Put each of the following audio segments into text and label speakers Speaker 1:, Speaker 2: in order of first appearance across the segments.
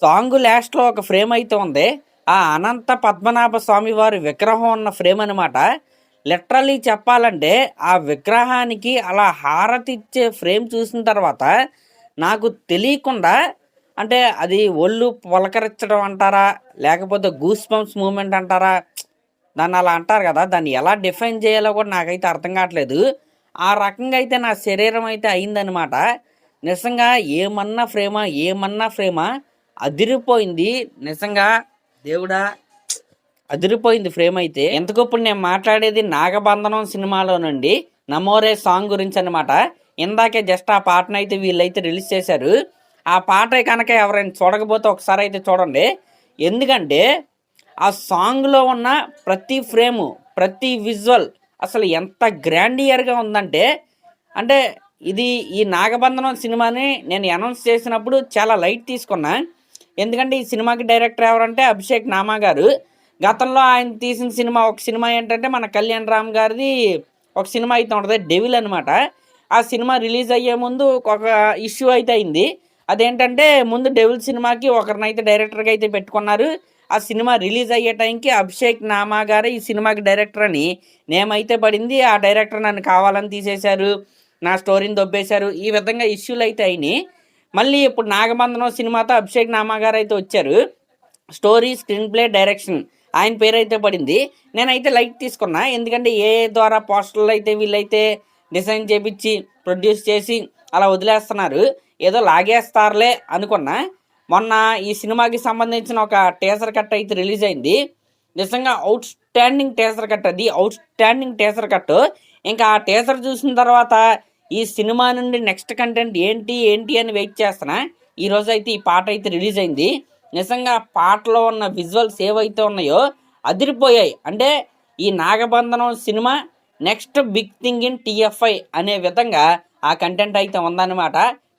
Speaker 1: Song లాస్ట్లో ఒక frame అయితే ఉంది. ఆ అనంత పద్మనాభ స్వామి వారి విగ్రహం ఉన్న ఫ్రేమ్ అనమాట. లిటరల్లీ చెప్పాలంటే ఆ విగ్రహానికి అలా హారతి ఇచ్చే ఫ్రేమ్ చూసిన తర్వాత నాకు తెలియకుండా, అంటే అది ఒళ్ళు పులకరించడం అంటారా, లేకపోతే గూస్ బంప్స్ మూమెంట్ అంటారా, దాన్ని అలా అంటారు కదా, దాన్ని ఎలా డిఫైన్ చేయాలో కూడా నాకైతే అర్థం కావట్లేదు. ఆ రకంగా అయితే నా శరీరం అయితే అయిందనమాట. నిజంగా ఏమన్నా ఫ్రేమా అదిరిపోయింది. నిజంగా దేవుడా, అదిరిపోయింది ఫ్రేమ్ అయితే. ఎందుకు ఇప్పుడు నేను మాట్లాడేది నాగబంధనం సినిమాలోనండి నమోరే సాంగ్ గురించి అనమాట. ఇందాకే జస్ట్ ఆ పాటను అయితే వీళ్ళైతే రిలీజ్ చేశారు. ఆ పాట కనుక ఎవరైనా చూడకపోతే ఒకసారి అయితే చూడండి. ఎందుకంటే ఆ సాంగ్లో ఉన్న ప్రతి ఫ్రేము, ప్రతి విజువల్ అసలు ఎంత గ్రాండియర్గా ఉందంటే, అంటే ఇది ఈ నాగబంధనం సినిమాని నేను అనౌన్స్ చేసినప్పుడు చాలా లైట్ తీసుకున్నా. ఎందుకంటే ఈ సినిమాకి డైరెక్టర్ ఎవరంటే అభిషేక్ నామా గారు. గతంలో ఆయన తీసిన ఒక సినిమా ఏంటంటే మన కళ్యాణ్ రామ్ గారిది ఒక సినిమా అయితే ఉంటుంది, డెవిల్ అనమాట. ఆ సినిమా రిలీజ్ అయ్యే ముందు ఒక ఇష్యూ అయితే అయింది. అదేంటంటే ముందు డెవిల్ సినిమాకి ఒకరినైతే డైరెక్టర్గా అయితే పెట్టుకున్నారు. ఆ సినిమా రిలీజ్ అయ్యే టైంకి అభిషేక్ నామా గారే ఈ సినిమాకి డైరెక్టర్ అని నేమ్ అయితే పడింది. ఆ డైరెక్టర్ నన్ను కావాలని తీసేశారు, నా స్టోరీని దొబ్బేశారు, ఈ విధంగా ఇష్యూలు అయితే అయినాయి. మళ్ళీ ఇప్పుడు నాగబంధనం సినిమాతో అభిషేక్ నామా గారు అయితే వచ్చారు. స్టోరీ, స్క్రీన్ ప్లే, డైరెక్షన్ ఆయన పేరు అయితే పడింది. నేనైతే లైట్ తీసుకున్నా. ఎందుకంటే ఏ ద్వారా పోస్టర్లు అయితే వీళ్ళైతే డిజైన్ చేపించి ప్రొడ్యూస్ చేసి అలా వదిలేస్తున్నారు, ఏదో లాగేస్తారులే అనుకున్నా. మొన్న ఈ సినిమాకి సంబంధించిన ఒక టీజర్ కట్ అయితే రిలీజ్ అయింది. నిజంగా అవుట్ స్టాండింగ్ టీజర్ కట్, అది అవుట్ స్టాండింగ్ టీజర్ కట్. ఇంకా ఆ టీజర్ చూసిన తర్వాత ఈ సినిమా నుండి నెక్స్ట్ కంటెంట్ ఏంటి అని వెయిట్ చేస్తున్నా. ఈరోజు అయితే ఈ పాట అయితే రిలీజ్ అయింది. నిజంగా పాటలో ఉన్న విజువల్స్ ఏవైతే ఉన్నాయో అదిరిపోయాయి. అంటే ఈ Nagabandhanam cinema next big thing in TFI అనే విధంగా ఆ కంటెంట్ అయితే ఉందన్నమాట.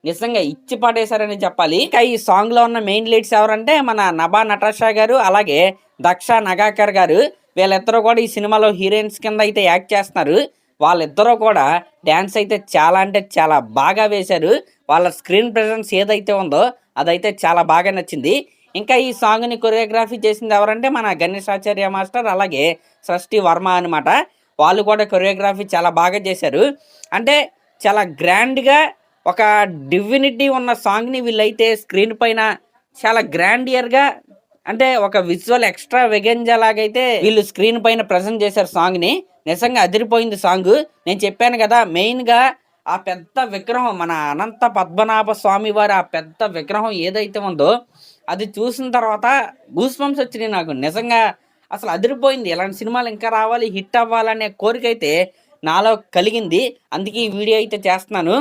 Speaker 1: నిజంగా ఇచ్చి పడేశారని చెప్పాలి. ఇంకా ఈ సాంగ్లో ఉన్న మెయిన్ లీడ్స్ ఎవరంటే మన నభా నటాషా గారు, అలాగే దక్ష నగాకర్ గారు. వీళ్ళిద్దరూ కూడా ఈ సినిమాలో హీరోయిన్స్ కింద అయితే యాక్ట్ చేస్తున్నారు. వాళ్ళిద్దరూ కూడా డ్యాన్స్ అయితే చాలా అంటే చాలా బాగా వేశారు. వాళ్ళ స్క్రీన్ ప్రెజెన్స్ ఏదైతే ఉందో అదైతే చాలా బాగా నచ్చింది. ఇంకా ఈ సాంగ్ని కొరియోగ్రఫీ చేసింది ఎవరంటే మన గణేష్ ఆచార్య మాస్టర్, అలాగే సృష్టి వర్మ అనమాట. వాళ్ళు కూడా కొరియోగ్రఫీ చాలా బాగా చేశారు. అంటే చాలా గ్రాండ్గా ఒక డివినిటీ ఉన్న సాంగ్ని వీళ్ళైతే స్క్రీన్ పైన చాలా గ్రాండియర్గా, అంటే ఒక విజువల్ ఎక్స్ట్రా వెగెంజా లాగైతే వీళ్ళు స్క్రీన్ పైన ప్రజెంట్ చేశారు సాంగ్ని. నిజంగా అదిరిపోయింది సాంగ్. నేను చెప్పాను కదా, మెయిన్గా ఆ పెద్ద విగ్రహం, మన అనంత పద్మనాభ స్వామి వారి ఆ పెద్ద విగ్రహం ఏదైతే ఉందో అది చూసిన తర్వాత గూస్ బంప్స్ వచ్చినాయి నాకు. నిజంగా అసలు అదిరిపోయింది. ఇలాంటి సినిమాలు ఇంకా రావాలి, హిట్ అవ్వాలనే కోరిక అయితే నాలో కలిగింది. అందుకే ఈ వీడియో అయితే చేస్తున్నాను.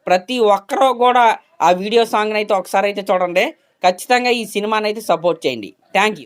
Speaker 1: ప్రతి ఒక్కరూ కూడా ఆ వీడియో సాంగ్ని అయితే ఒకసారి అయితే చూడండి. ఖచ్చితంగా ఈ సినిమాని అయితే సపోర్ట్ చేయండి. Thank you.